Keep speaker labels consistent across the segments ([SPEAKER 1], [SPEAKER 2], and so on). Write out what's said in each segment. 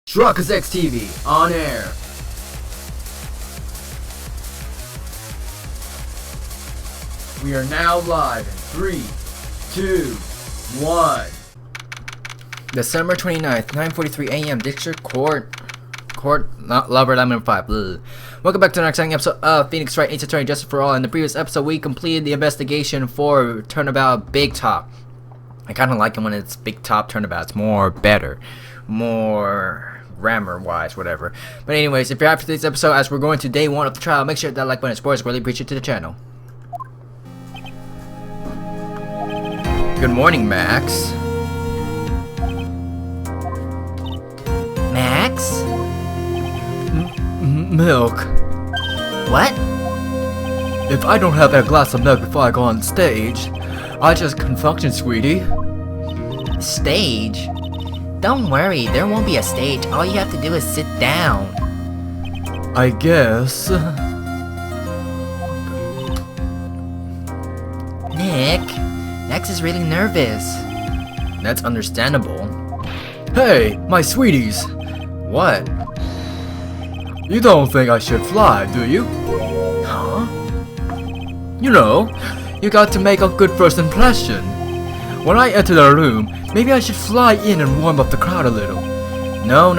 [SPEAKER 1] Truckers X TV on air. We are now live in 3, 2, 1.
[SPEAKER 2] December 29th, 9:43 a.m. District Court, not Lover Lemon 5. Ugh. Welcome back to another exciting episode of Phoenix Wright, Ace Attorney Justice for All. In the previous episode, we completed the investigation for Turnabout Big Top. I kind of like it when it's Big Top Turnabout. It's more better, more grammar-wise, whatever. But anyways, if you're after this episode, as we're going to day 1 of the trial, make sure that like button is supports. Really appreciate to the channel. Good morning, Max.
[SPEAKER 3] Max?
[SPEAKER 2] Milk.
[SPEAKER 3] What?
[SPEAKER 2] If I don't have a glass of milk before I go on stage, I just can't function, sweetie.
[SPEAKER 3] Stage? Don't worry, there won't be a stage. All you have to do is sit down.
[SPEAKER 2] I guess.
[SPEAKER 3] Nick, Max is really nervous.
[SPEAKER 2] That's understandable. Hey, my sweeties. What? You don't think I should fly, do you?
[SPEAKER 3] Huh?
[SPEAKER 2] You know, you got to make a good first impression. When I enter the room, maybe I should fly in and warm up the crowd a little. No.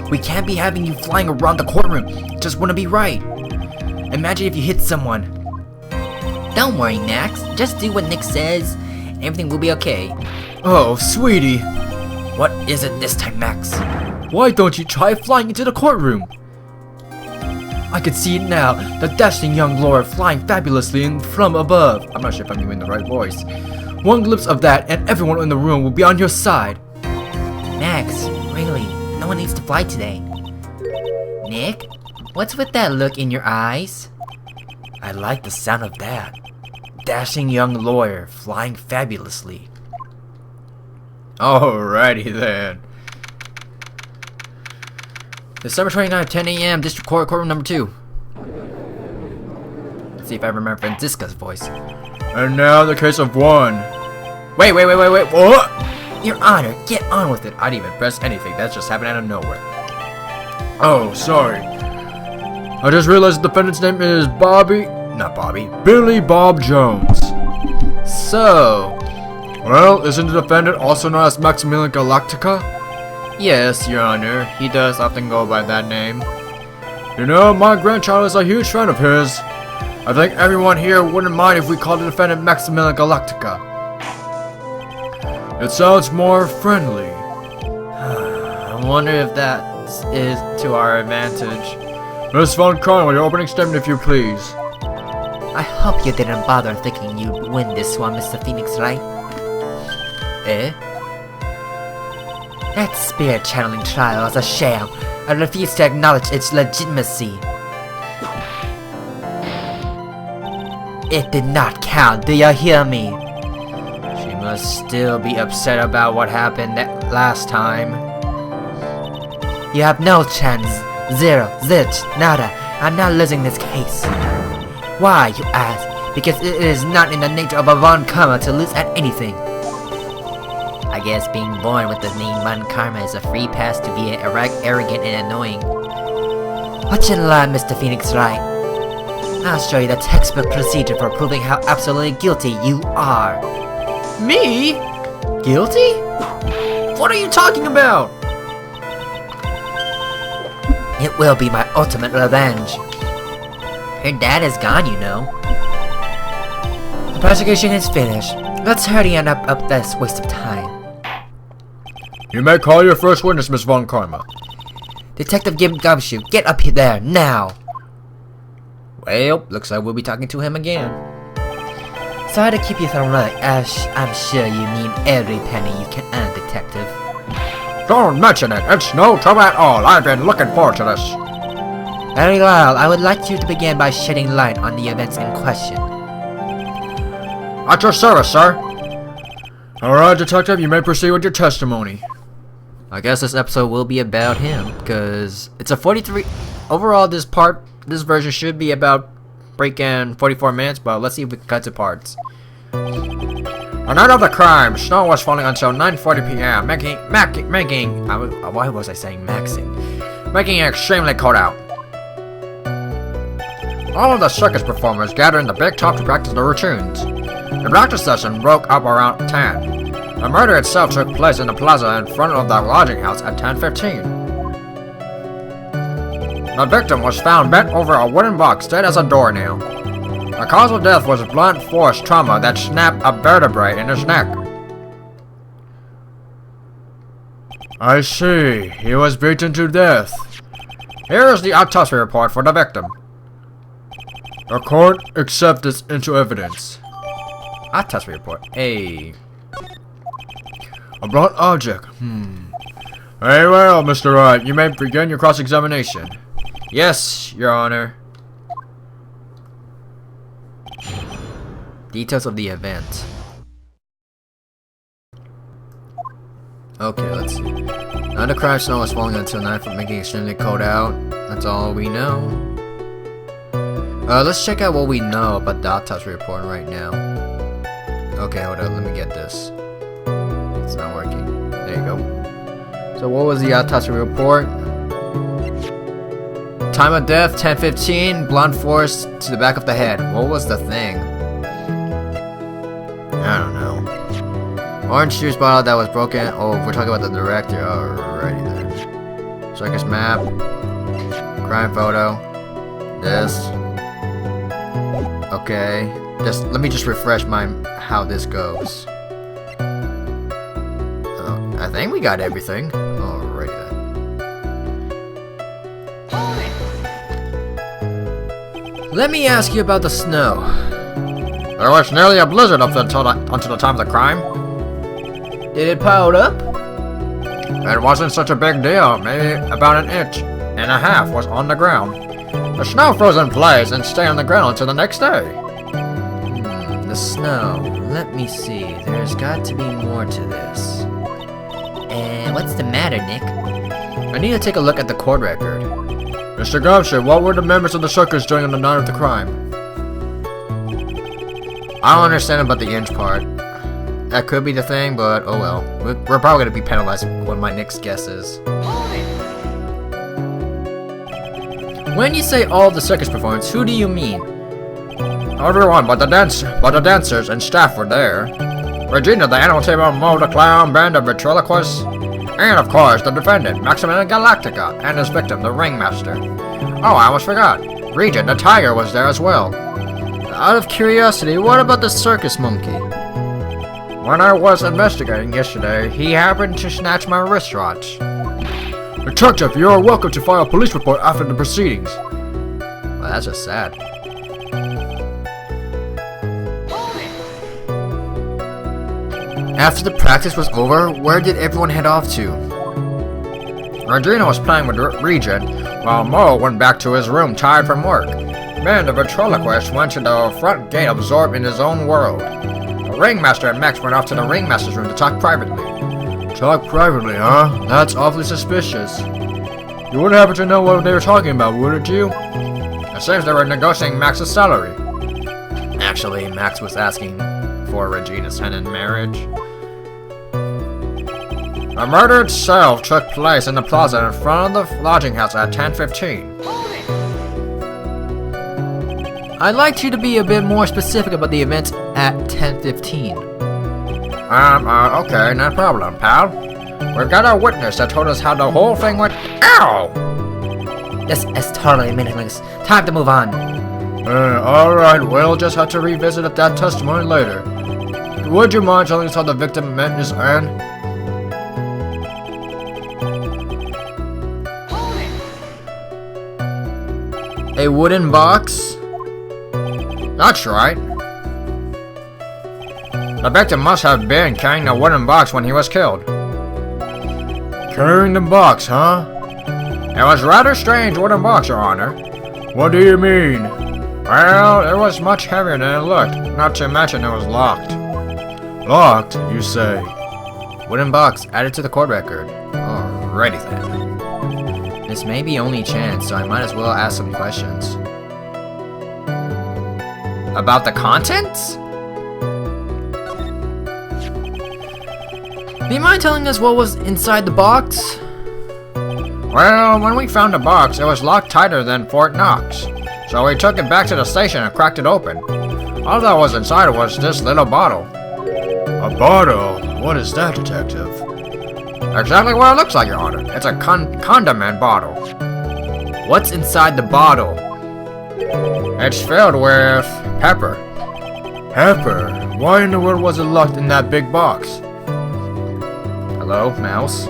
[SPEAKER 2] We can't be having you flying around the courtroom. It just wouldn't be right. Imagine if you hit someone.
[SPEAKER 3] Don't worry, Max. Just do what Nick says. Everything will be okay.
[SPEAKER 2] Oh, sweetie.
[SPEAKER 3] What is it this time, Max?
[SPEAKER 2] Why don't you try flying into the courtroom? I can see it now, the dashing young lawyer flying fabulously in from above. I'm not sure if I'm doing the right voice. One glimpse of that and everyone in the room will be on your side.
[SPEAKER 3] Max, really, no one needs to fly today. Nick, what's with that look in your eyes?
[SPEAKER 2] I like the sound of that. Dashing young lawyer flying fabulously. Alrighty then. December 29th, 10 a.m. District Court, courtroom number 2. Let's see if I remember Francisca's voice. And now the case of 1. Wait. What?
[SPEAKER 3] Your Honor, get on with it.
[SPEAKER 2] I didn't even press anything. That just happened out of nowhere. Oh, sorry. I just realized the defendant's name is Billy Bob Jones. So, well, isn't the defendant also known as Maximilian Galactica? Yes, Your Honor, he does often go by that name. You know, my grandchild is a huge fan of his. I think everyone here wouldn't mind if we called the defendant Maximilian Galactica. It sounds more friendly. I wonder if that is to our advantage. Miss Von Karma, your opening statement if you please.
[SPEAKER 3] I hope you didn't bother thinking you'd win this one, Mr. Phoenix, right?
[SPEAKER 2] Eh?
[SPEAKER 3] That spirit channeling trial is a sham. I refuse to acknowledge its legitimacy. It did not count, do you hear me?
[SPEAKER 2] She must still be upset about what happened that last time.
[SPEAKER 3] You have no chance. Zero, zilch, nada. I'm not losing this case. Why, you ask? Because it is not in the nature of a Von Karma to lose at anything. I guess being born with the name Von Karma is a free pass to be arrogant and annoying. Watch and learn, Mr. Phoenix Wright. I'll show you the textbook procedure for proving how absolutely guilty you are.
[SPEAKER 2] Me? Guilty? What are you talking about?
[SPEAKER 3] It will be my ultimate revenge. Her dad is gone, you know. The prosecution is finished. Let's hurry and up this waste of time.
[SPEAKER 2] You may call your first witness, Miss Von Karma.
[SPEAKER 3] Detective Gumshoe, get up there now.
[SPEAKER 2] Well, looks like we'll be talking to him again.
[SPEAKER 3] Sorry to keep you from work, as I'm sure you need every penny you can earn, Detective.
[SPEAKER 2] Don't mention it. It's no trouble at all. I've been looking forward to this.
[SPEAKER 3] Very well. I would like you to begin by shedding light on the events in question.
[SPEAKER 2] At your service, sir. Alright, Detective, you may proceed with your testimony. I guess this episode will be about him, because it's a 43... Overall, this version should be about breaking 44 minutes, but let's see if we can cut to parts. The night of the crime, snow was falling until 9:40 p.m., making it extremely cold out. All of the circus performers gathered in the big top to practice their routines. The practice session broke up around 10. The murder itself took place in the plaza in front of the lodging house at 10:15. The victim was found bent over a wooden box dead as a doornail. The cause of death was blunt force trauma that snapped a vertebrae in his neck. I see. He was beaten to death. Here is the autopsy report for the victim. The court accepts this into evidence. Autopsy report. A blunt object. Very well, Mr. Wright. You may begin your cross-examination. Yes, Your Honor. Details of the event. Okay, let's see. Now the crime snow was falling until 9 foot, making it extremely cold out. That's all we know. Let's check out what we know about the autopsy report right now. Okay, hold on, let me get this. It's not working. There you go. So what was the autopsy report? Time of death, 10:15, blunt force to the back of the head. What was the thing? I don't know. Orange juice bottle that was broken. Oh, we're talking about the director. Alrighty then. Circus map. Crime photo. This. Okay. Let me just refresh how this goes. I think we got everything. Alrighty then. Let me ask you about the snow. There was nearly a blizzard up until the time of the crime. Did it pile up? It wasn't such a big deal. Maybe about 1.5 inches was on the ground. The snow froze in place and stayed on the ground until the next day. The snow. Let me see. There's got to be more to this.
[SPEAKER 3] What's the matter, Nick?
[SPEAKER 2] I need to take a look at the court record. Mr. Gumshoe, what were the members of the circus doing on the night of the crime? I don't understand about the inch part. That could be the thing, but oh well. We're probably going to be penalized when my next guess is. When you say all the circus performers, who do you mean? Everyone but the dancers and staff were there. Regina, the animal table, Mo, the clown, band of ventriloquists, and of course the defendant, Maximilian Galactica, and his victim, the ringmaster. Oh, I almost forgot. Regent, the tiger, was there as well. Out of curiosity, what about the circus monkey? When I was investigating yesterday, he happened to snatch my wristwatch. Detective, you are welcome to file a police report after the proceedings. Well, that's just sad. After the practice was over, where did everyone head off to? Regina was playing with Regent, while Mo went back to his room tired from work. Ben, the ventriloquist, went to the front gate absorbed in his own world. The ringmaster and Max went off to the ringmaster's room to talk privately. Talk privately, huh? That's awfully suspicious. You wouldn't happen to know what they were talking about, wouldn't you? It seems they were negotiating Max's salary. Actually, Max was asking for Regina's hand in marriage. The murder itself took place in the plaza in front of the lodging house at 10:15. I'd like you to be a bit more specific about the events at 10:15. Okay, no problem, pal. We've got a witness that told us how the whole thing went. Ow!
[SPEAKER 3] This is totally meaningless. Time to move on.
[SPEAKER 2] Alright, we'll just have to revisit that testimony later. Would you mind telling us how the victim met his end? A wooden box? That's right. The victim must have been carrying a wooden box when he was killed. Carrying the box, huh? It was a rather strange wooden box, Your Honor. What do you mean? Well, it was much heavier than it looked, not to mention it was locked. Locked, you say? Wooden box added to the court record. Alrighty then. This may be only chance, so I might as well ask some questions. About the contents? Do you mind telling us what was inside the box? Well, when we found the box, it was locked tighter than Fort Knox. So we took it back to the station and cracked it open. All that was inside was this little bottle. A bottle? What is that, Detective? Exactly what it looks like, Your Honor. It's a condiment bottle. What's inside the bottle? It's filled with pepper. Pepper? Why in the world was it locked in that big box? Hello, Mouse?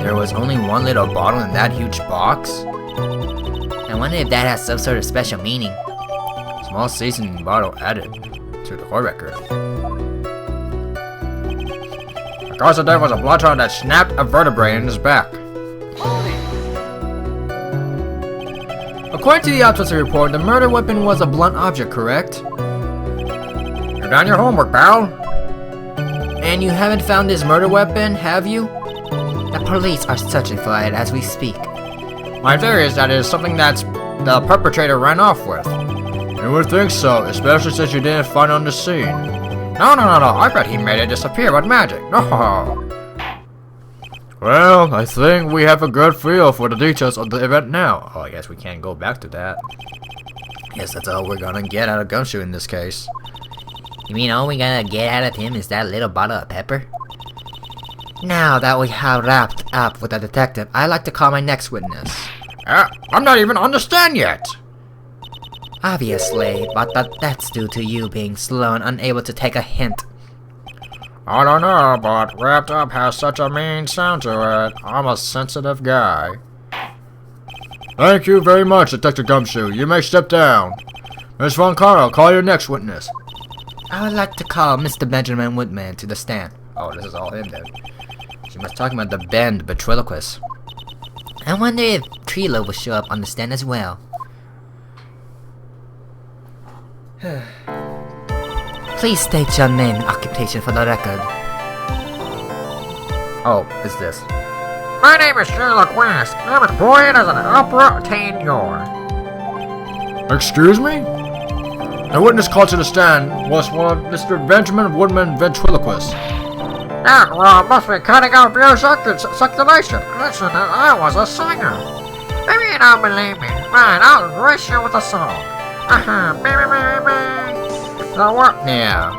[SPEAKER 2] There was only one little bottle in that huge box?
[SPEAKER 3] I wonder if that has some sort of special meaning.
[SPEAKER 2] Small seasoning bottle added to the court record. The cause of death was a blood trauma that snapped a vertebrae in his back. According to the autopsy report, the murder weapon was a blunt object, correct? You've done your homework, pal. And you haven't found this murder weapon, have you?
[SPEAKER 3] The police are searching for it as we speak.
[SPEAKER 2] My theory is that it is something that the perpetrator ran off with. You would think so, especially since you didn't find it on the scene. No, I bet he made it disappear with magic. No. Well, I think we have a good feel for the details of the event now. Oh, I guess we can't go back to that. Guess that's all we're gonna get out of Gumshoe in this case.
[SPEAKER 3] You mean all we gonna get out of him is that little bottle of pepper? Now that we have wrapped up with the detective, I'd like to call my next witness.
[SPEAKER 2] I'm not even on the stand yet.
[SPEAKER 3] Obviously, but that's due to you being slow and unable to take a hint.
[SPEAKER 2] I don't know, but wrapped up has such a mean sound to it. I'm a sensitive guy. Thank you very much, Detective Gumshoe. You may step down. Miss Von Carl, call your next witness.
[SPEAKER 3] I would like to call Mr. Benjamin Woodman to the stand.
[SPEAKER 2] Oh, this is all him then. She must talk about the Ben, the ventriloquist.
[SPEAKER 3] I wonder if Trilo will show up on the stand as well. Please state your name and occupation for the record.
[SPEAKER 2] Oh, is this?
[SPEAKER 4] My name is Ventriloquist. I'm employed as an opera tenor.
[SPEAKER 2] Excuse me? The witness called to the stand was one Mr. Benjamin Woodman, ventriloquist.
[SPEAKER 4] That must be cutting out your circulation. Listen, I was a singer. Maybe you don't believe me. Fine, I'll grace you with a song.
[SPEAKER 2] The what? Yeah.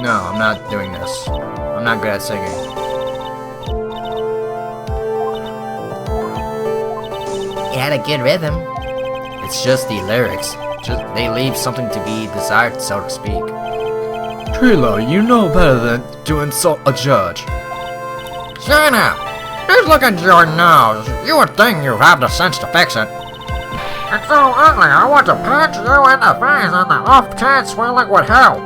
[SPEAKER 2] No, I'm not doing this. I'm not good at singing.
[SPEAKER 3] It had a good rhythm.
[SPEAKER 2] It's just the lyrics. They leave something to be desired, so to speak. Trilo, you know better than to insult a judge.
[SPEAKER 4] Shut up! Just look at your nose. You would think you have the sense to fix it. It's so ugly, I want to punch you in the face and the off-chance swelling would help.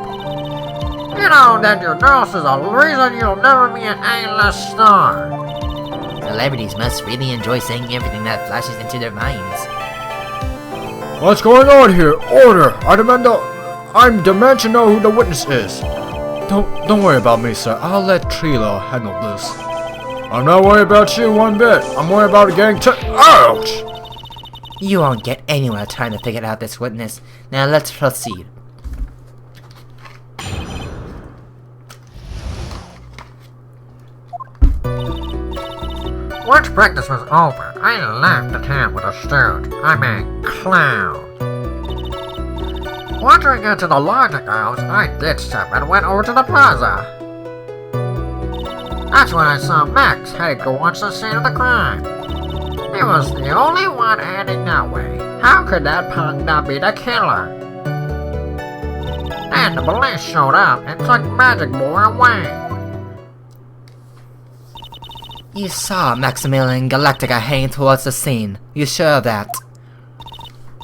[SPEAKER 4] You know that your nose is the reason you'll never be an A-list star.
[SPEAKER 3] Celebrities must really enjoy saying everything that flashes into their minds.
[SPEAKER 2] What's going on here? Order! I demand to know who the witness is. Don't worry about me, sir. I'll let Trilo handle this. I'm not worried about you one bit. I'm worried about getting ouch!
[SPEAKER 3] You won't get anywhere trying to figure out this witness. Now let's proceed.
[SPEAKER 4] Once practice was over, I left the town with a clown. Wandering into the logic house, I ditched him and went over to the plaza. That's when I saw Max heading towards the scene of the crime. He was the only one heading that way. How could that punk not be the killer? Then the police showed up and took Magic Boy away.
[SPEAKER 3] You saw Maximilian Galactica heading towards the scene. You sure of that?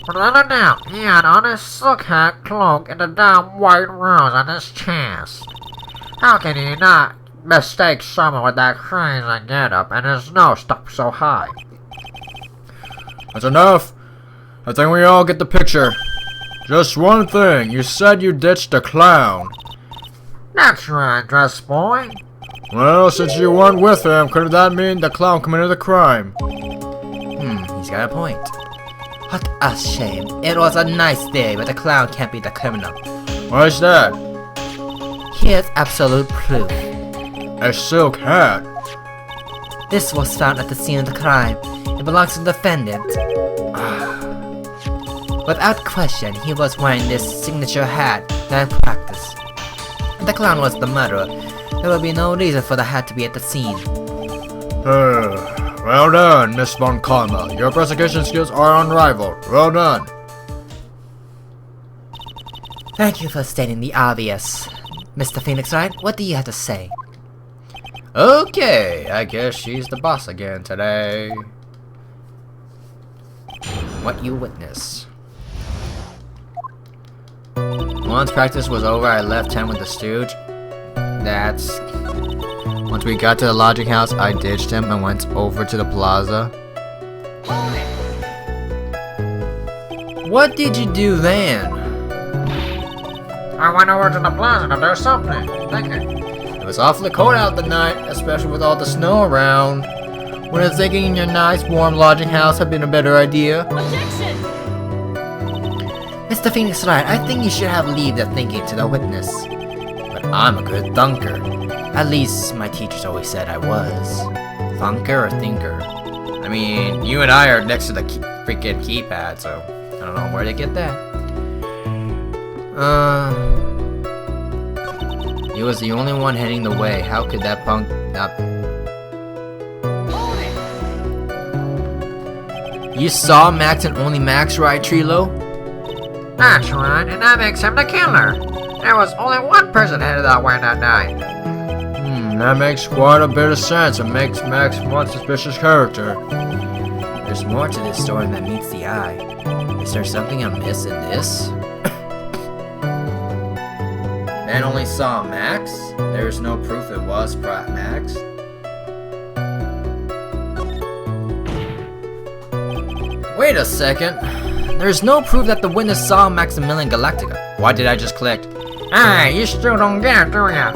[SPEAKER 4] Without a doubt, he had on his silk hat, cloak, and a damn white rose on his chest. How can he not mistake someone with that crazy getup and his nose stuck so high?
[SPEAKER 2] That's enough. I think we all get the picture. Just one thing. You said you ditched the clown.
[SPEAKER 4] That's right, dress boy.
[SPEAKER 2] Well, since you weren't with him, couldn't that mean the clown committed the crime?
[SPEAKER 3] He's got a point. What a shame. It was a nice day, but the clown can't be the criminal.
[SPEAKER 2] Why is that?
[SPEAKER 3] Here's absolute proof.
[SPEAKER 2] A silk hat?
[SPEAKER 3] This was found at the scene of the crime. It belongs to the defendant. Without question, he was wearing this signature hat that in practice. If the clown was the murderer, there would be no reason for the hat to be at the scene.
[SPEAKER 2] Well done, Miss Von Karma. Your prosecution skills are unrivaled. Well done.
[SPEAKER 3] Thank you for stating the obvious. Mr. Phoenix Wright, what do you have to say?
[SPEAKER 2] Okay, I guess she's the boss again today. What you witness? Once practice was over, I left town with the stooge. Once we got to the lodging house, I ditched him and went over to the plaza. What did you do then?
[SPEAKER 4] I went over to the plaza to do something. Thinking.
[SPEAKER 2] It was awfully cold out the night, especially with all the snow around. When I was thinking your nice warm lodging house had been a better idea.
[SPEAKER 3] Mr. Phoenix Wright, I think you should have leave the thinking to the witness.
[SPEAKER 2] But I'm a good thunker.
[SPEAKER 3] At least my teachers always said I was.
[SPEAKER 2] Thunker or thinker? I mean, you and I are next to the freaking keypad, so I don't know where they get that. He was the only one heading the way. How could that punk not... You saw Max and only Max, right, Trilo?
[SPEAKER 4] That's right, and that makes him the killer. There was only one person headed that way that night.
[SPEAKER 2] That makes quite a bit of sense. It makes Max one suspicious character.
[SPEAKER 3] There's more to this story than meets the eye. Is there something amiss in this?
[SPEAKER 2] Ben only saw Max? There's no proof it was Max? Wait a second. There's no proof that the witness saw Maximilian Galactica. Why did I just click?
[SPEAKER 4] Hey, you still don't get it, do ya?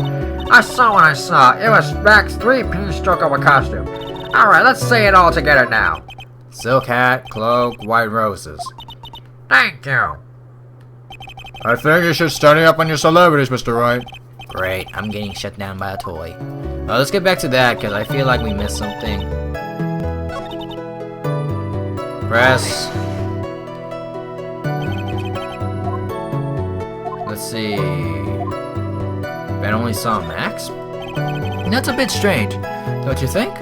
[SPEAKER 4] I saw what I saw. It was Max's three-piece stroke of a costume. Alright, let's say it all together now.
[SPEAKER 2] Silk hat, cloak, white roses.
[SPEAKER 4] Thank you.
[SPEAKER 2] I think you should study up on your celebrities, Mr. Wright.
[SPEAKER 3] Great, I'm getting shut down by a toy. Let's get back to that, because I feel like we missed something.
[SPEAKER 2] Press. Let's see. Ben only saw Max? That's a bit strange, don't you think?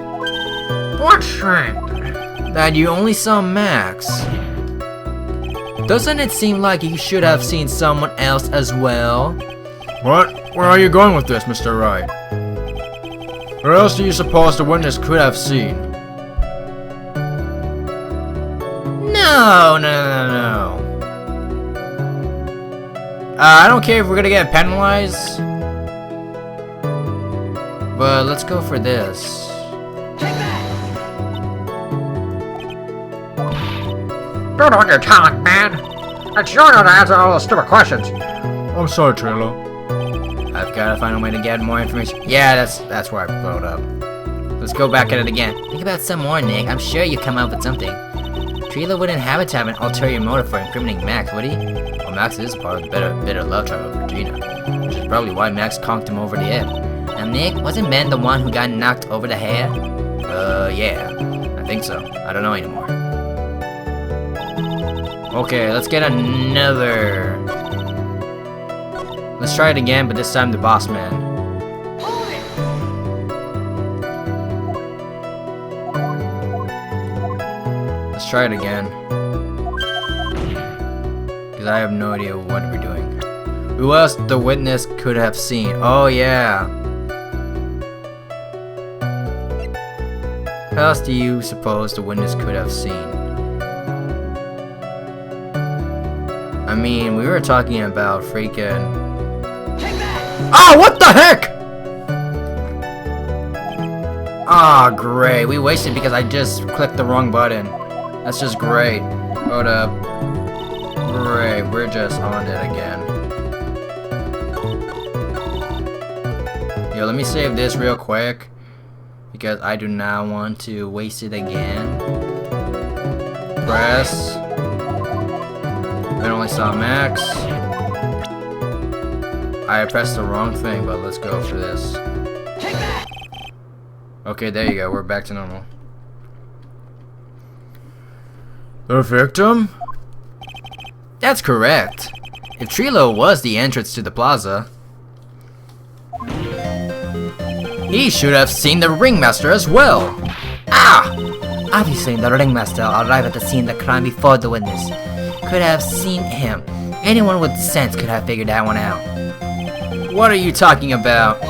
[SPEAKER 4] What's strange?
[SPEAKER 2] That you only saw Max. Doesn't it seem like you should have seen someone else as well? What? Where are you going with this, Mr. Wright? Who else do you suppose the witness could have seen? No. I don't care if we're gonna get penalized. But let's go for this.
[SPEAKER 4] Don't on your talent, man. It's your turn to answer all those stupid questions.
[SPEAKER 2] I'm sorry, Trilo. I've gotta find a way to get more information. Yeah, that's where I blowed up. Let's go back at it again.
[SPEAKER 3] Think about some more, Nick. I'm sure you come up with something. Trilo wouldn't have it to have an ulterior motive for incriminating Max, would he? Well, Max is part of the bitter love tribe of Regina, which is probably why Max conked him over the head. Now, Nick, wasn't Ben the one who got knocked over the head? Yeah. I think so. I don't know anymore. Okay, let's get another... Let's try it again, but this time the boss man. Let's try it again. Because I have no idea what we're doing. Who else the witness could have seen? Oh, yeah. Who else do you suppose the witness could have seen? I mean, we were talking about freaking... Oh, what the heck? Ah, great. We wasted because I just clicked the wrong button. That's just great. Hold up. Great, we're just on it again. Yo, let me save this real quick, because I do not want to waste it again. Press. I only saw Max. I pressed the wrong thing, but let's go for this.
[SPEAKER 2] Okay, there you go. We're back to normal. The victim? That's correct. If Trilo was the entrance to the plaza, he should have seen the ringmaster as well.
[SPEAKER 3] Ah! Obviously, the ringmaster arrived at the scene of the crime before the witness could have seen him. Anyone with sense could have figured that one out.
[SPEAKER 2] What are you talking about?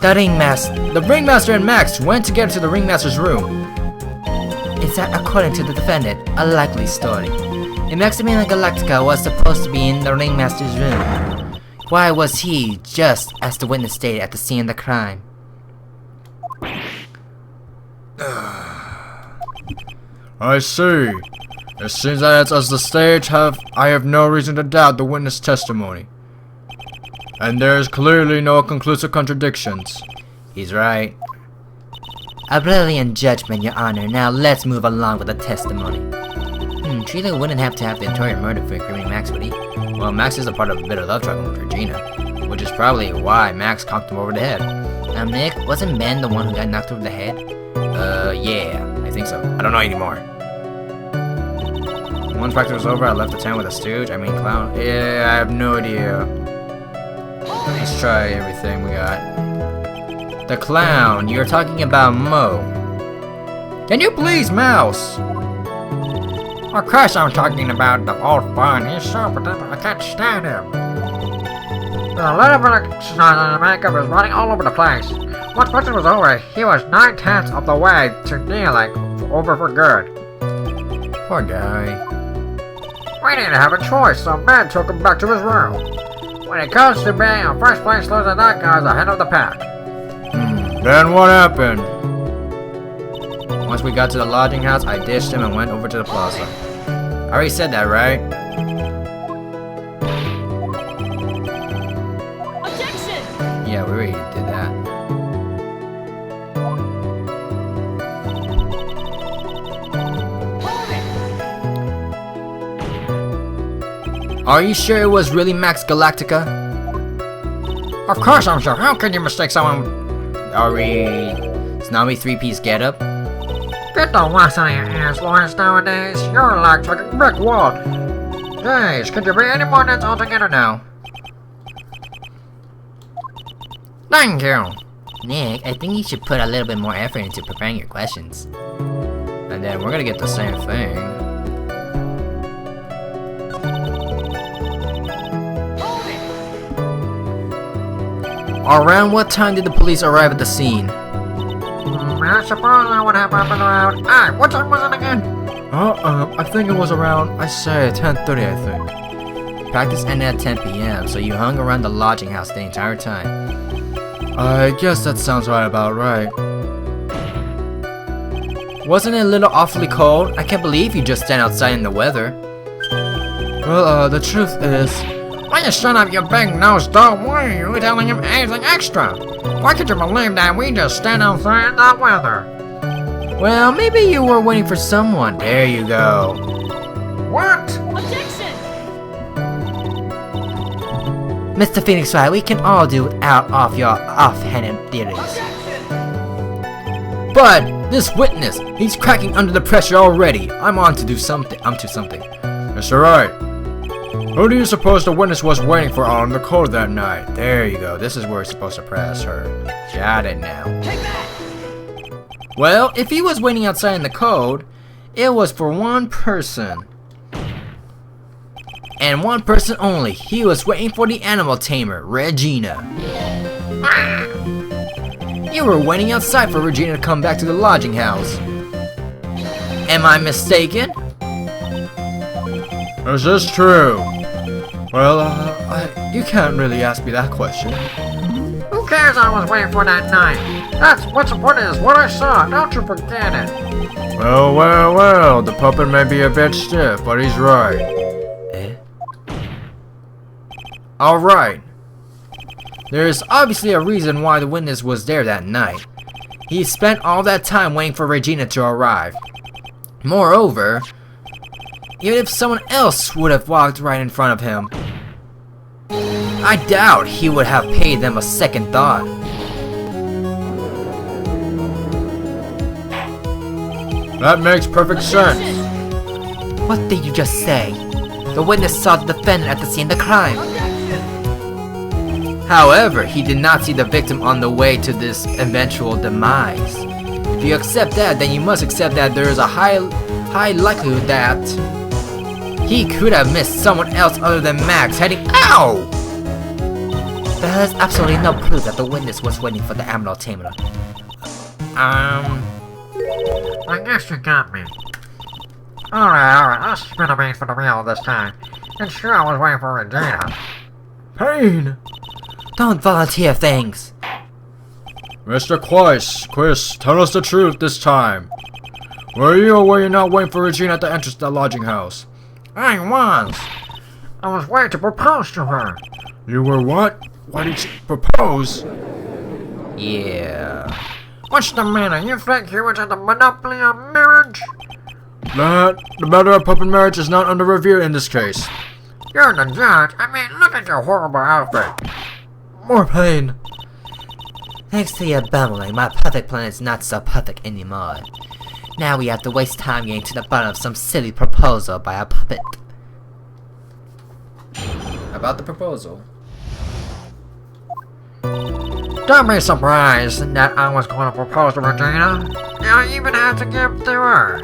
[SPEAKER 3] The ringmaster.
[SPEAKER 2] The ringmaster and Max went to get to the ringmaster's room.
[SPEAKER 3] Is that, according to the defendant, a likely story? If Maximilian Galactica was supposed to be in the ringmaster's room, why was he, just as the witness stated, at the scene of the crime?
[SPEAKER 2] I see. It seems that as the stage I have no reason to doubt the witness testimony. And there is clearly no conclusive contradictions.
[SPEAKER 3] He's right. A brilliant judgment, Your Honor. Now let's move along with the testimony. Trilo wouldn't have to have the entire murder for incriminating Max, would he? Well, Max is a part of a bitter love triangle with Regina, which is probably why Max conked him over the head. Nick, wasn't Ben the one who got knocked over the head? Yeah, I think so. I don't know anymore. Once practice was over, I left the town with a stooge. I mean, clown. Yeah, I have no idea. Let's try everything we got. The clown, you're talking about Mo. Can you please mouse?
[SPEAKER 4] Of course I'm talking about the old fun. He's so predictable, I can't stand him. A little bit of snot on the makeup was running all over the place. Once practice was over, he was 9/10 of the way to kneeling over for good.
[SPEAKER 2] Poor guy.
[SPEAKER 4] We didn't have a choice, so Ben took him back to his room. When it comes to being a first place loser, that guy's ahead of the pack.
[SPEAKER 2] Then what happened? Once we got to the lodging house, I ditched him and went over to the plaza. I already said that, right?
[SPEAKER 5] Objection!
[SPEAKER 2] Yeah, we already did that. Are you sure it was really Max Galactica?
[SPEAKER 4] Of course I'm sure. How can you mistake someone?
[SPEAKER 2] Are we Tsunami 3-piece getup?
[SPEAKER 4] Get the worst out of your ass, Lawrence, nowadays. You're like a brick wall. Jeez, could you be any more than altogether now? Thank you.
[SPEAKER 3] Nick, I think you should put a little bit more effort into preparing your questions.
[SPEAKER 2] And then we're gonna get the same thing. Around what time did the police arrive at the scene?
[SPEAKER 4] I suppose that would have happened around... what time was it again?
[SPEAKER 2] I think it was around, I say, 10:30, I think. Practice ended at 10 p.m., so you hung around the lodging house the entire time. I guess that sounds about right. Wasn't it a little awfully cold? I can't believe you just stand outside in the weather. Well, the truth is...
[SPEAKER 4] Why you shut up, you big nose dog? Why are you telling him anything extra? Why could you believe that we just stand outside in that weather?
[SPEAKER 2] Well, maybe you were waiting for someone. There you go.
[SPEAKER 4] What?
[SPEAKER 5] Objection!
[SPEAKER 3] Mr. Phoenix Wright, we can all do out of your offhanded theories.
[SPEAKER 2] But this witness, he's cracking under the pressure already. I'm on to do something. I'm to something. Mr. Wright, who do you suppose the witness was waiting for on the code that night? There you go. This is where it's supposed to press her. Got it now.
[SPEAKER 5] Take that!
[SPEAKER 2] Well, if he was waiting outside in the code, it was for one person. And one person only. He was waiting for the animal tamer, Regina. You were waiting outside for Regina to come back to the lodging house. Am I mistaken? Is this true? Well, you can't really ask me that question.
[SPEAKER 4] Who cares I was waiting for that night? That's what's important is what I saw. Don't you forget it.
[SPEAKER 2] Well, the puppet may be a bit stiff, but he's right. Alright. There is obviously a reason why the witness was there that night. He spent all that time waiting for Regina to arrive. Moreover, even if someone else would have walked right in front of him, I doubt he would have paid them a second thought. That makes perfect sense.
[SPEAKER 3] What did you just say? The witness saw the defendant at the scene of the crime. However, he did not see the victim on the way to this eventual demise. If you accept that, then you must accept that there is a high likelihood that he could have missed someone else other than Max heading OW! There is absolutely no proof that the witness was waiting for the ammo-tamer.
[SPEAKER 4] I guess you got me. Alright, I'll spin a bean for the real this time. And sure, I was waiting for Regina.
[SPEAKER 2] Pain!
[SPEAKER 3] Don't volunteer things.
[SPEAKER 2] Mr. Quiz, tell us the truth this time. Were you or were you not waiting for Regina at the entrance to the lodging house?
[SPEAKER 4] I was waiting to propose to her.
[SPEAKER 2] You were what? Why did you propose?
[SPEAKER 3] Yeah.
[SPEAKER 4] What's the matter? You think you was at the monopoly of marriage?
[SPEAKER 2] The matter of puppet marriage is not under review in this case.
[SPEAKER 4] You're the judge. I mean, look at your horrible outfit.
[SPEAKER 2] More pain.
[SPEAKER 3] Thanks to your bumbling, my perfect plan is not so perfect anymore. Now we have to waste time getting to the bottom of some silly proposal by a puppet.
[SPEAKER 2] About the proposal.
[SPEAKER 4] Don't be surprised that I was going to propose to Regina. I even had to give it to her.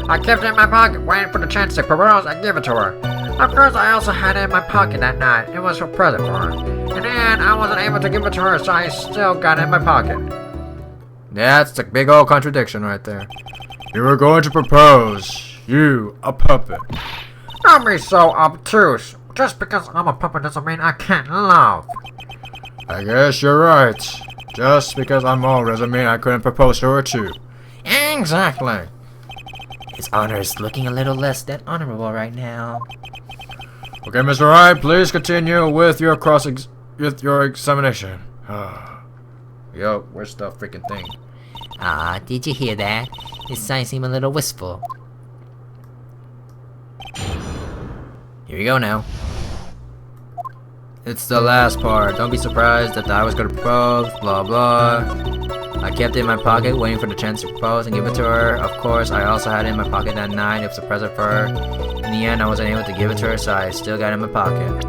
[SPEAKER 4] I kept it in my pocket, waiting for the chance to propose and give it to her. Of course, I also had it in my pocket that night. It was a present for her. In the end, I wasn't able to give it to her, so I still got it in my pocket.
[SPEAKER 2] That's a big old contradiction right there. You were going to propose. You, a puppet.
[SPEAKER 4] Don't be so obtuse. Just because I'm a puppet doesn't mean I can't love.
[SPEAKER 2] I guess you're right. Just because I'm old doesn't mean I couldn't propose to her too.
[SPEAKER 4] Exactly.
[SPEAKER 3] His honor is looking a little less than honorable right now.
[SPEAKER 2] Okay, Mr. Wright, please continue with your examination. Yo, where's the freaking thing?
[SPEAKER 3] Did you hear that? His sign seemed a little wistful. Here we go now. It's the last part. Don't be surprised that I was gonna propose, blah blah. I kept it in my pocket, waiting for the chance to propose and give it to her. Of course, I also had it in my pocket that night. It was a present for her. In the end, I wasn't able to give it to her, so I still got it in my pocket.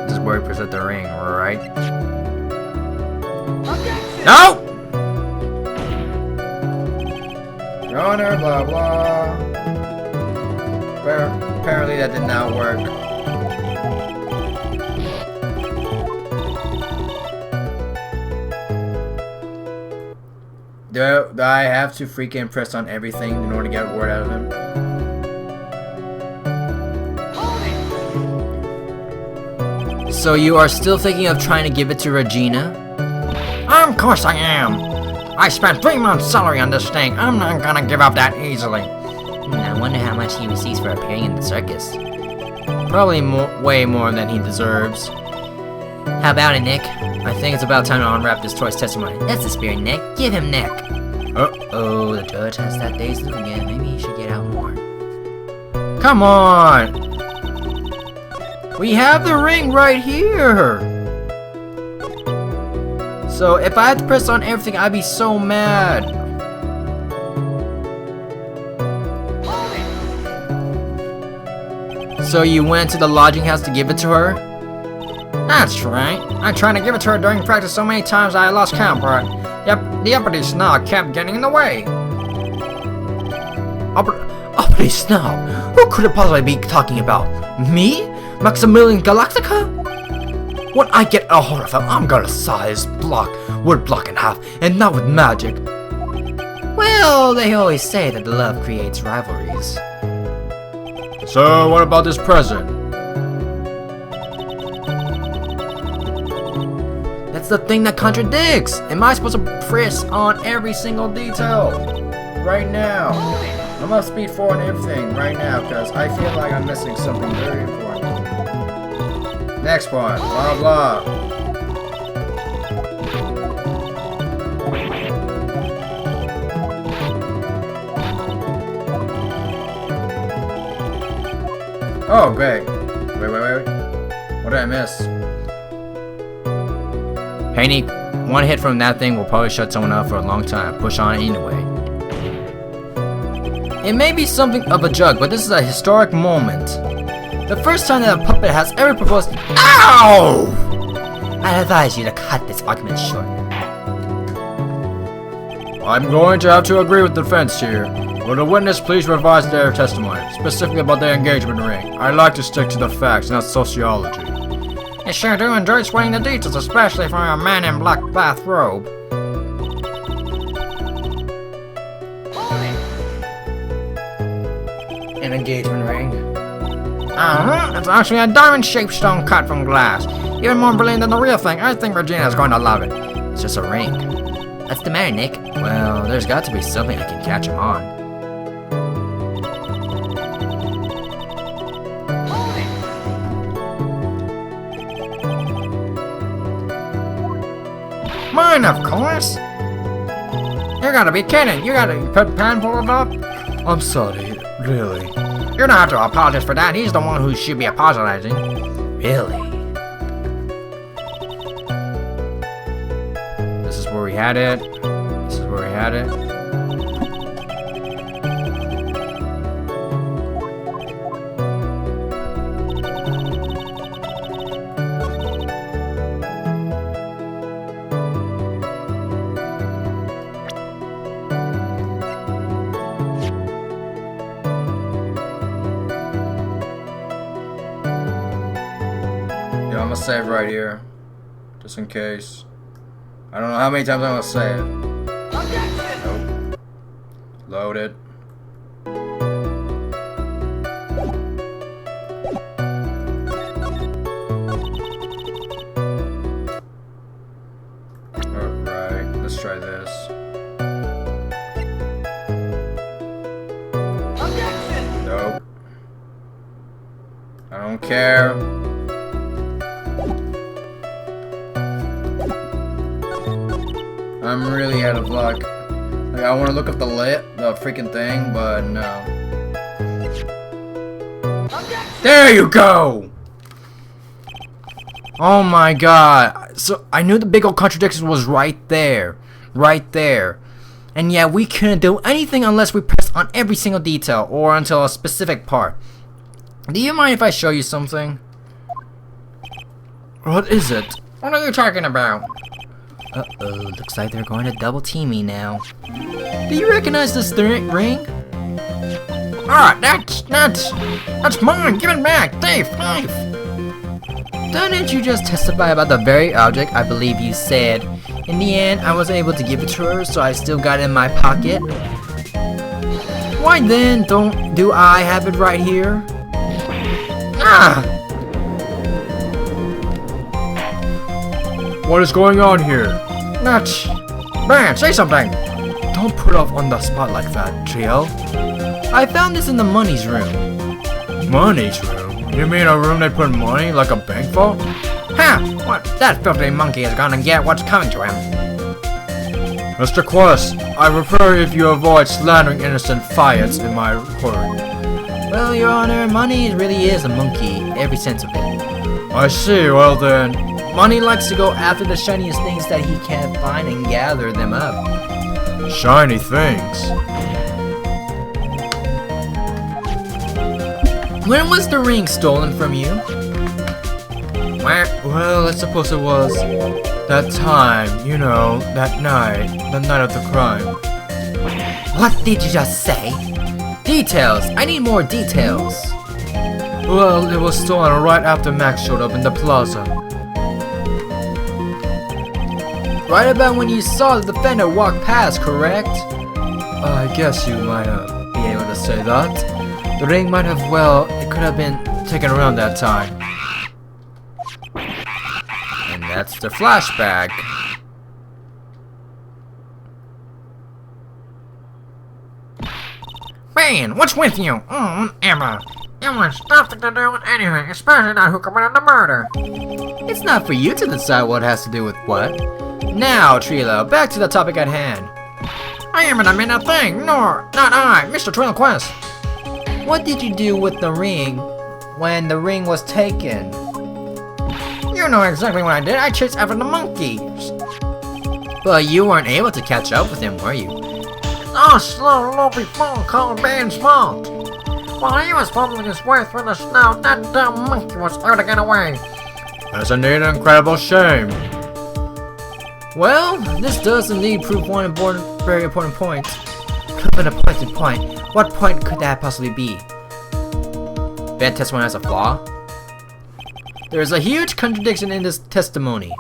[SPEAKER 3] This is where we present the ring, right? No! Your Honor, blah blah. Apparently that did not work. Do I have to freaking press on everything in order to get a word out of him? So you are still thinking of trying to give it to Regina?
[SPEAKER 4] Of course I am. I spent 3 months' salary on this thing. I'm not gonna give up that easily.
[SPEAKER 3] I wonder how much he receives for appearing in the circus.
[SPEAKER 2] Probably way more than he deserves.
[SPEAKER 3] How about it, Nick? I think it's about time to unwrap this toy's testimony. That's the spirit, Nick. Give him Nick. Oh, the judge has that day's look again. Maybe he should get out more.
[SPEAKER 2] Come on! We have the ring right here! So if I had to press on everything, I'd be so mad. So you went to the lodging house to give it to her?
[SPEAKER 4] That's right. I tried to give it to her during practice so many times I lost count, but the uppity snob kept getting in the way.
[SPEAKER 3] Uppity snob? Who could it possibly be talking about? Me? Maximilian Galactica? When I get a hold of him, I'm gonna saw his wood block in half, and not with magic. Well, they always say that love creates rivalries.
[SPEAKER 2] So what about this present?
[SPEAKER 3] That's the thing that contradicts.
[SPEAKER 2] Am I supposed to press on every single detail? Right now. I'm gonna speed forward everything right now because I feel like I'm missing something very important. Next part, blah blah. Oh, great. Wait. What did I miss? Haney, one hit from that thing will probably shut someone up for a long time. Push on anyway. It may be something of a joke, but this is a historic moment. The first time that a puppet has ever proposed. Ow!
[SPEAKER 3] I advise you to cut this argument short.
[SPEAKER 2] I'm going to have to agree with the defense here. Will the witness please revise their testimony, specifically about the engagement ring? I like to stick to the facts, not sociology.
[SPEAKER 4] You sure do enjoy swaying the details, especially for a man in black bathrobe.
[SPEAKER 3] An engagement ring.
[SPEAKER 4] It's actually a diamond-shaped stone cut from glass. Even more brilliant than the real thing. I think Regina's going to love it.
[SPEAKER 2] It's just a ring.
[SPEAKER 3] What's the matter, Nick?
[SPEAKER 2] Well, there's got to be something I can catch him on.
[SPEAKER 4] Mine, of course. You gotta be kidding. You gotta put Pan pull it up.
[SPEAKER 2] I'm sorry, really.
[SPEAKER 4] You don't have to apologize for that. He's the one who should be apologizing.
[SPEAKER 3] Really?
[SPEAKER 2] This is where we had it. This is where we had it. Yeah, I'm gonna save right here, just in case. I don't know how many times I'm gonna save. Nope. Loaded. Alright, let's try this. Nope. I don't care. I'm really out of luck. Like, I want to look up the freaking thing, but no. There you go! Oh my god. So, I knew the big old contradiction was right there. Right there. And yeah, we couldn't do anything unless we pressed on every single detail, or until a specific part. Do you mind if I show you something? What is it?
[SPEAKER 4] What are you talking about?
[SPEAKER 3] Uh-oh, looks like they're going to double team me now.
[SPEAKER 2] Do you recognize this ring?
[SPEAKER 4] Ah, that's mine. Give it back. Thief.
[SPEAKER 2] Didn't you just testify about the very object I believe you said? In the end, I was able to give it to her, so I still got it in my pocket. Why then do I have it right here?
[SPEAKER 4] Ah!
[SPEAKER 2] What is going on here?
[SPEAKER 4] Nuts. Ben, say something.
[SPEAKER 2] Don't put off on the spot like that, Trio. I found this in the money's room. Money's room? You mean a room they put money, like a bank vault?
[SPEAKER 4] Ha! What? That filthy monkey is gonna get what's coming to him.
[SPEAKER 2] Mr. Quest, I prefer if you avoid slandering innocent fiats in my court. Well, Your Honor, money really is a monkey, every sense of it. I see, well then. Money likes to go after the shiniest things that he can find and gather them up. Shiny things? When was the ring stolen from you? Well, I suppose it was that time, you know, that night, the night of the crime.
[SPEAKER 3] What did you just say?
[SPEAKER 2] Details! I need more details! Well, it was stolen right after Max showed up in the plaza. Right about when you saw the defender walk past, correct? I guess you might be able to say that. The ring might have, well, it could have been taken around that time. And that's the flashback.
[SPEAKER 4] Ben, what's with you? Oh, Emma. You want nothing to do with anything, especially not who committed the murder.
[SPEAKER 2] It's not for you to decide what has to do with what. Now, Trilo, back to the topic at hand.
[SPEAKER 4] I haven't admitted a thing, nor not I, Mr. Trilo Quest.
[SPEAKER 2] What did you do with the ring when the ring was taken?
[SPEAKER 4] You know exactly what I did. I chased after the monkeys.
[SPEAKER 2] But you weren't able to catch up with him, were you?
[SPEAKER 4] a slow, loopy phone call Ben's fault. While he was fumbling his way through the snow, that dumb monkey was able to get away.
[SPEAKER 2] That's indeed an incredible shame.
[SPEAKER 3] Well, this does indeed prove one very important point. Prove an important point. What point could that possibly be? Ben testimony has a flaw? There is a huge contradiction in this testimony.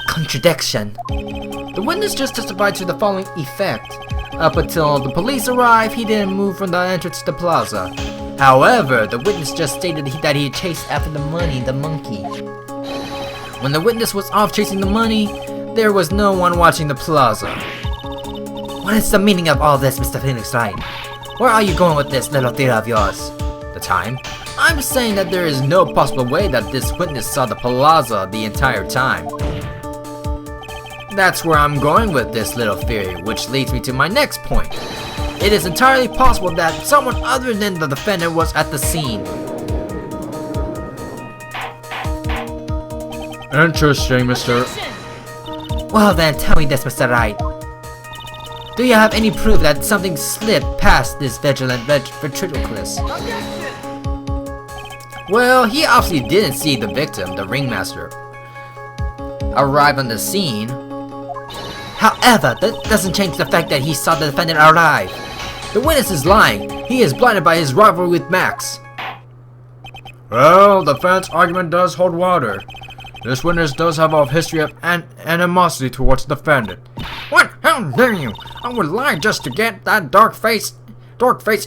[SPEAKER 3] Contradiction? The witness just testified to the following effect. Up until the police arrived, he didn't move from the entrance to the plaza. However, the witness just stated that he chased after the monkey. When the witness was off chasing the money, there was no one watching the plaza. What is the meaning of all this, Mr. Phoenix Wright? Where are you going with this little theory of yours? The time? I'm saying that there is no possible way that this witness saw the plaza the entire time. That's where I'm going with this little theory, which leads me to my next point. It is entirely possible that someone other than the defendant was at the scene.
[SPEAKER 2] Interesting, Mr.
[SPEAKER 3] Well then, tell me this, Mr. Wright. Do you have any proof that something slipped past this vigilant ventriloquist? Well, he obviously didn't see the victim, the ringmaster, arrive on the scene. However, that doesn't change the fact that he saw the defendant arrive. The witness is lying. He is blinded by his rivalry with Max.
[SPEAKER 2] Well, the defense argument does hold water. This witness does have a history of animosity towards the defendant.
[SPEAKER 4] What? How dare you? I would lie just to get that dork face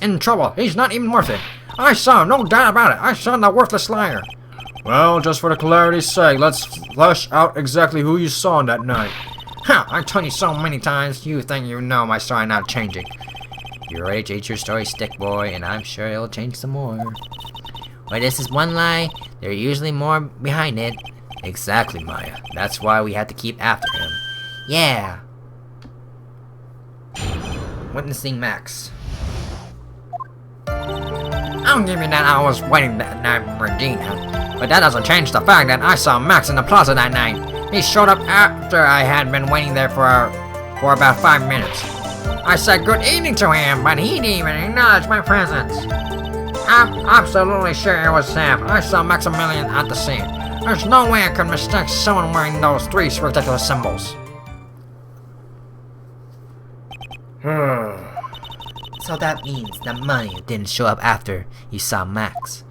[SPEAKER 4] in trouble. He's not even worth it. I saw him, no doubt about it. I saw the worthless liar.
[SPEAKER 2] Well, just for the clarity's sake, let's flesh out exactly who you saw on that night.
[SPEAKER 4] Ha! I told you so many times, you think you know my story not changing.
[SPEAKER 3] You're ready to eat your story, stick boy, and I'm sure it'll change some more. Where this is one lie, there are usually more behind it. Exactly, Maya. That's why we had to keep after him. Yeah. Witnessing Max.
[SPEAKER 4] I'll give you that I was waiting that night for Regina, but that doesn't change the fact that I saw Max in the plaza that night. He showed up after I had been waiting there for about 5 minutes. I said good evening to him, but he didn't even acknowledge my presence. I'm absolutely sure it was him. I saw Maximilian at the scene. There's no way I could mistake someone wearing those 3 ridiculous symbols.
[SPEAKER 3] So that means that money didn't show up after you saw Max.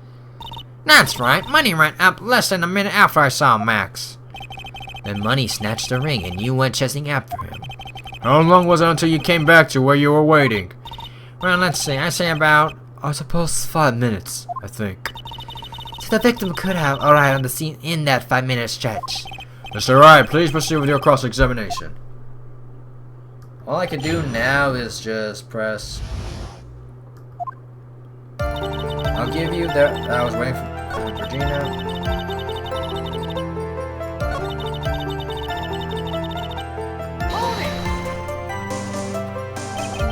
[SPEAKER 4] That's right. Money ran up less than a minute after I saw Max.
[SPEAKER 3] Then Money snatched the ring and you went chasing after him.
[SPEAKER 2] How long was it until you came back to where you were waiting?
[SPEAKER 4] Well, let's see. I say about,
[SPEAKER 2] I suppose 5 minutes, I think.
[SPEAKER 3] So the victim could have arrived on the scene in that 5-minute stretch.
[SPEAKER 2] Mr. Wright, please proceed with your cross-examination.
[SPEAKER 3] All I can do now is just press. I'll give you that. I was waiting for Regina.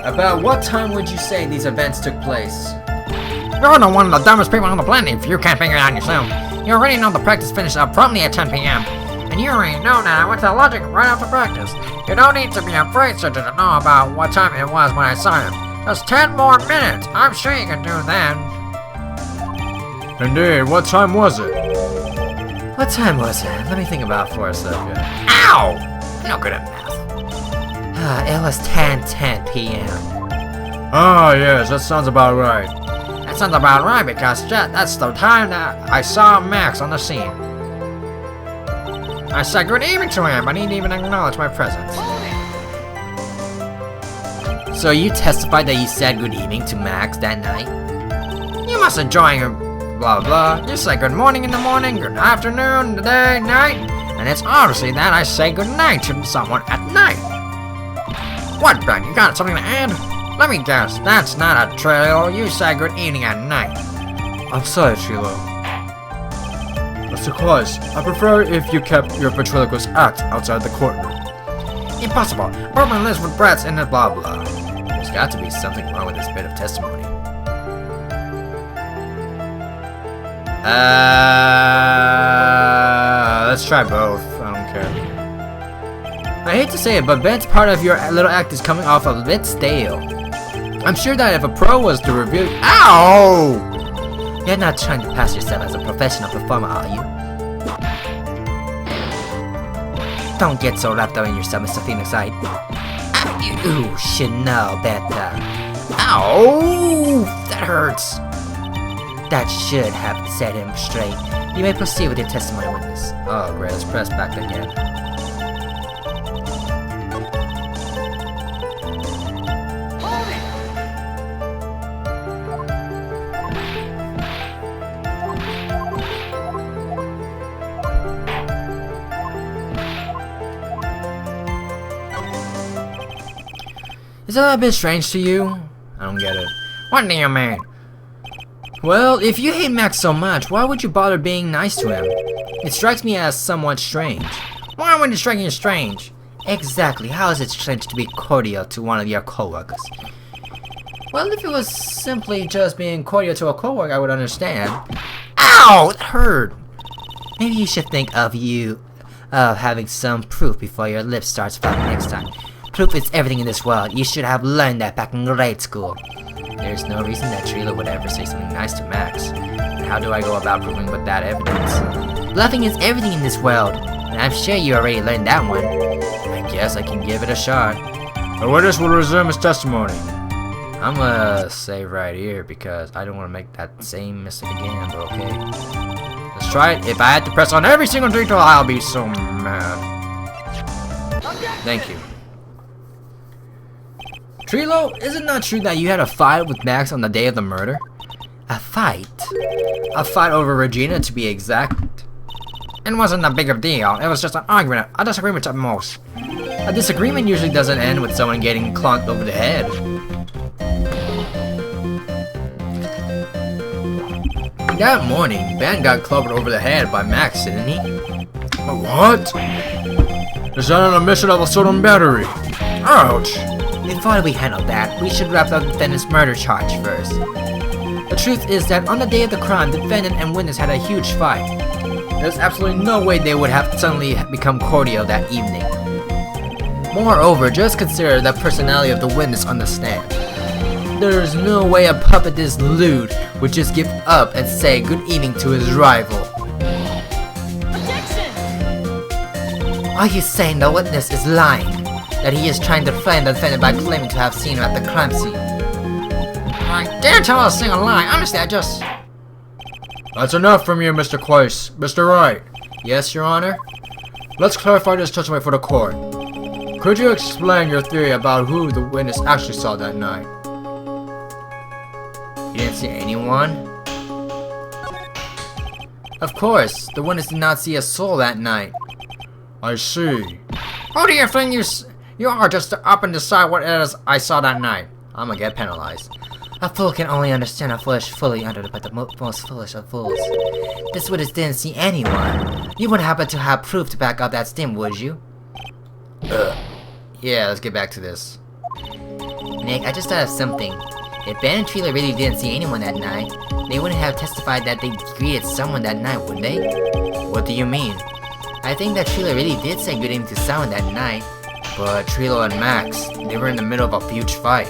[SPEAKER 3] About what time would you say these events took place?
[SPEAKER 4] you're the one of the dumbest people on the planet if you can't figure it out yourself. You already know the practice finished up promptly at 10 p.m. And you already know that I went to the logic right after practice. You don't need to be afraid, sir, to know about what time it was when I saw him. Just 10 more minutes. I'm sure you can do that.
[SPEAKER 2] Indeed, what time was it?
[SPEAKER 3] What time was it? Let me think about it for a second.
[SPEAKER 4] Ow! I'm not good at math.
[SPEAKER 3] It was 10:10 p.m.
[SPEAKER 2] Ah, yes, that sounds about right.
[SPEAKER 4] That sounds about right because that's the time that I saw Max on the scene. I said good evening to him, but he didn't even acknowledge my presence.
[SPEAKER 3] So you testified that you said good evening to Max that night?
[SPEAKER 4] You must enjoy your blah blah. You say good morning in the morning, good afternoon, the day, night, and it's obviously that I say good night to someone at night. What, Ben? You got something to add? Let me guess, that's not a Trilo. You say good evening at night.
[SPEAKER 2] I'm sorry, Trilo. Mr. Claus, I prefer if you kept your ventriloquist act outside the courtroom.
[SPEAKER 4] Impossible. Bourbon lives with brats in the blah blah.
[SPEAKER 3] There's got to be something wrong with this bit of testimony.
[SPEAKER 2] Let's try both. I don't care. I hate to say it, but Ben's part of your little act is coming off a bit stale. I'm sure that if a pro was to review— OW!
[SPEAKER 3] You're not trying to pass yourself as a professional performer, are you? Don't get so wrapped up in yourself, Mr. Phoenix. You should know better.
[SPEAKER 2] Ow! That hurts.
[SPEAKER 3] That should have set him straight. You may proceed with your testimony, witness.
[SPEAKER 2] Oh, great. Let's press back again. Is that a bit strange to you? I don't get it.
[SPEAKER 4] What do you mean?
[SPEAKER 2] Well, if you hate Max so much, why would you bother being nice to him? It strikes me as somewhat strange.
[SPEAKER 4] Why would it strike you strange?
[SPEAKER 3] Exactly. How is it strange to be cordial to one of your co-workers?
[SPEAKER 2] Well, if it was simply just being cordial to a coworker, I would understand.
[SPEAKER 3] Ow! That hurt! Maybe you should think of having some proof before your lips starts flapping next time. Proof is everything in this world. You should have learned that back in grade school.
[SPEAKER 2] There's no reason that Trilo would ever say something nice to Max. And how do I go about proving with that evidence?
[SPEAKER 3] Bluffing is everything in this world, and I'm sure you already learned that one.
[SPEAKER 2] I guess I can give it a shot. The witness will resume his testimony. I'm gonna say right here because I don't want to make that same mistake again, but okay. Let's try it. If I had to press on every single detail, I'll be so mad. Thank you. Trilo, is it not true that you had a fight with Max on the day of the murder?
[SPEAKER 3] A fight?
[SPEAKER 2] A fight over Regina, to be exact.
[SPEAKER 4] It wasn't a big of a deal. It was just an argument, a disagreement at most.
[SPEAKER 2] A disagreement usually doesn't end with someone getting clunked over the head. That morning, Ben got clubbed over the head by Max, didn't he? What? Is that an admission of assault and battery? Ouch!
[SPEAKER 3] Before we handle that, we should wrap up the defendant's murder charge first.
[SPEAKER 2] The truth is that on the day of the crime, defendant and witness had a huge fight. There's absolutely no way they would have suddenly become cordial that evening. Moreover, just consider the personality of the witness on the stand. There's no way a puppet this lewd would just give up and say good evening to his rival.
[SPEAKER 5] Objection!
[SPEAKER 3] Are you saying the witness is lying? That he is trying to defend the defendant by claiming to have seen him at the crime scene?
[SPEAKER 4] I dare tell a single lie. Honestly, I just...
[SPEAKER 2] That's enough from you, Mr. Quaice. Mr. Wright. Yes, Your Honor? Let's clarify this testimony for the court. Could you explain your theory about who the witness actually saw that night? You didn't see anyone? Of course, the witness did not see a soul that night. I see.
[SPEAKER 4] Who do you think you are just to up and decide what it is I saw that night?
[SPEAKER 2] I'm gonna get penalized.
[SPEAKER 3] A fool can only understand a foolish fully under the most foolish of fools. This witness didn't see anyone. You wouldn't happen to have proof to back up that statement, would you?
[SPEAKER 2] Yeah, let's get back to this.
[SPEAKER 3] Nick, I just thought of something. If Ben and Trilo really didn't see anyone that night, they wouldn't have testified that they greeted someone that night, would they?
[SPEAKER 2] What do you mean?
[SPEAKER 3] I think that Trilo really did say good evening to someone that night.
[SPEAKER 2] But Trilo and Max, they were in the middle of a huge fight.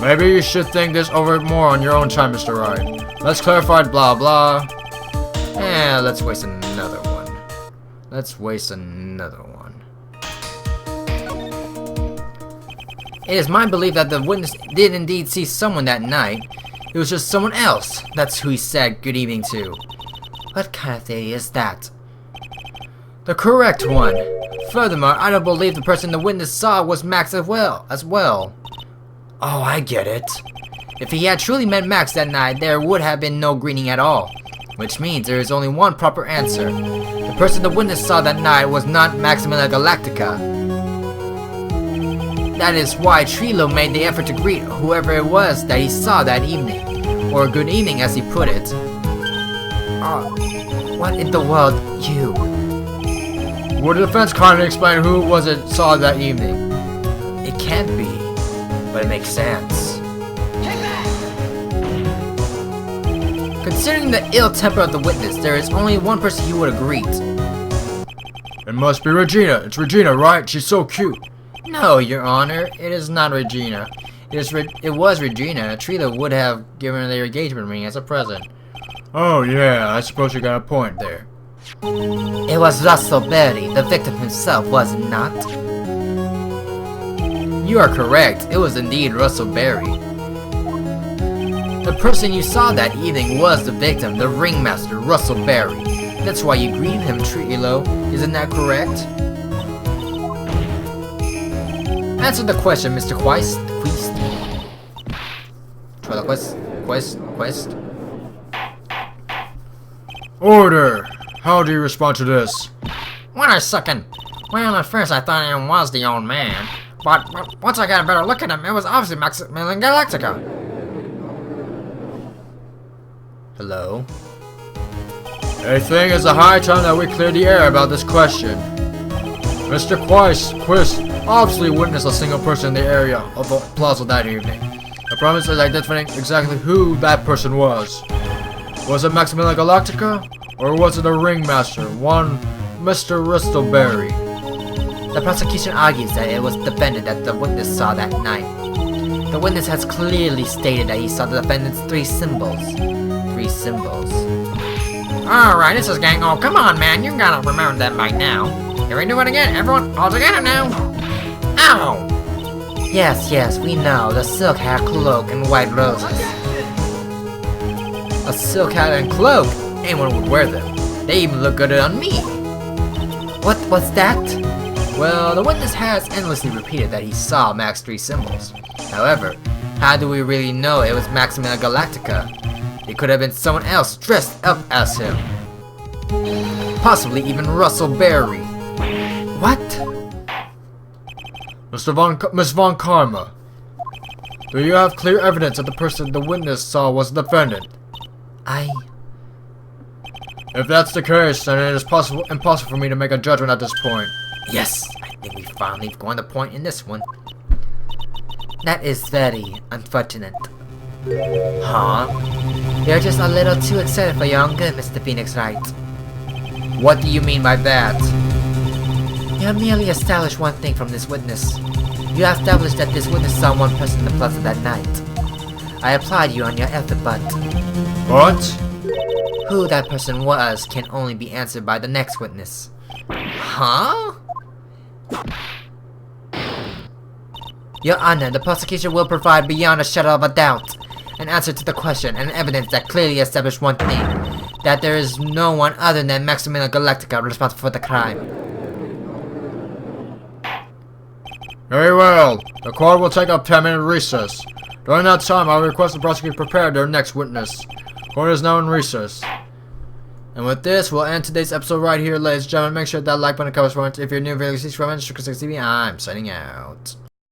[SPEAKER 2] Maybe you should think this over more on your own time, Mr. Wright. Let's clarify blah blah. Let's waste another one. It is my belief that the witness did indeed see someone that night. It was just someone else. That's who he said good evening to.
[SPEAKER 3] What kind of theory is that?
[SPEAKER 2] The correct one. Furthermore, I don't believe the person the witness saw was Max as well. Oh, I get it. If he had truly met Max that night, there would have been no greeting at all. Which means there is only one proper answer. The person the witness saw that night was not Maximilla Galactica. That is why Trilo made the effort to greet whoever it was that he saw that evening. Or good evening as he put it.
[SPEAKER 3] What in the world, you?
[SPEAKER 2] Would the defense kindly explain who was it saw that evening? It can't be, but it makes sense. Considering the ill temper of the witness, there is only one person he would have greeted. In must be Regina. It's Regina, right? She's so cute.
[SPEAKER 3] No, Your Honor, it is not Regina. It was Regina. Trilo would have given her their engagement ring as a present.
[SPEAKER 2] Oh yeah, I suppose you got a point there.
[SPEAKER 3] It was Russell Berry, the victim himself, was it not? You are correct. It was indeed Russell Berry. The person you saw that evening was the victim, the ringmaster, Russell Berry. That's why you greeted him, Trilo. Isn't that correct? Answer the question, Mr. Quest. Trilo Quest.
[SPEAKER 2] Order! How do you respond to this?
[SPEAKER 4] Wait a second. Well, at first I thought it was the old man. But once I got a better look at him, it was obviously Maximilian Galactica.
[SPEAKER 3] Hello?
[SPEAKER 2] I think it's a high time that we clear the air about this question. Mr. Quist obviously witnessed a single person in the area of the plaza that evening. The promise is identifying exactly who that person was. Was it Maximilian Galactica? Or was it a ringmaster, one Mr. Ristleberry?
[SPEAKER 3] The prosecution argues that it was the defendant that the witness saw that night. The witness has clearly stated that he saw the defendant's three symbols.
[SPEAKER 4] Alright, this is gang. Oh, come on, man. You gotta remember that by now. Here we do it again. Everyone, all together now. Ow!
[SPEAKER 3] Yes, we know. The silk hat, cloak, and white roses. A silk hat and cloak? Anyone would wear them. They even look good on me. What's that? Well, the witness has endlessly repeated that he saw Mac's three symbols. However, how do we really know it was Maximilian Galactica? It could have been someone else dressed up as him. Possibly even Russell Berry. What?
[SPEAKER 2] Miss Von Karma, do you have clear evidence that the person the witness saw was the defendant? If that's the case, then it is impossible for me to make a judgment at this point.
[SPEAKER 3] Yes, I think we finally have gone the point in this one. That is very unfortunate. Huh? You're just a little too excited for your own good, Mr. Phoenix Wright. What do you mean by that? You have merely established one thing from this witness. You have established that this witness saw one person in the plaza that night. I applaud you on your effort, but...
[SPEAKER 2] What?
[SPEAKER 3] Who that person was can only be answered by the next witness. Huh? Your Honor, the prosecution will provide beyond a shadow of a doubt an answer to the question and evidence that clearly established one thing, that there is no one other than Maximilian Galactica responsible for the crime.
[SPEAKER 2] Very well. The court will take a 10-minute recess. During that time, I will request the prosecutor prepare their next witness. Court is now in recess. And with this, we'll end today's episode right here, ladies and gentlemen. Make sure that like button covers for it. If you're new, really, please comment, I'm signing out.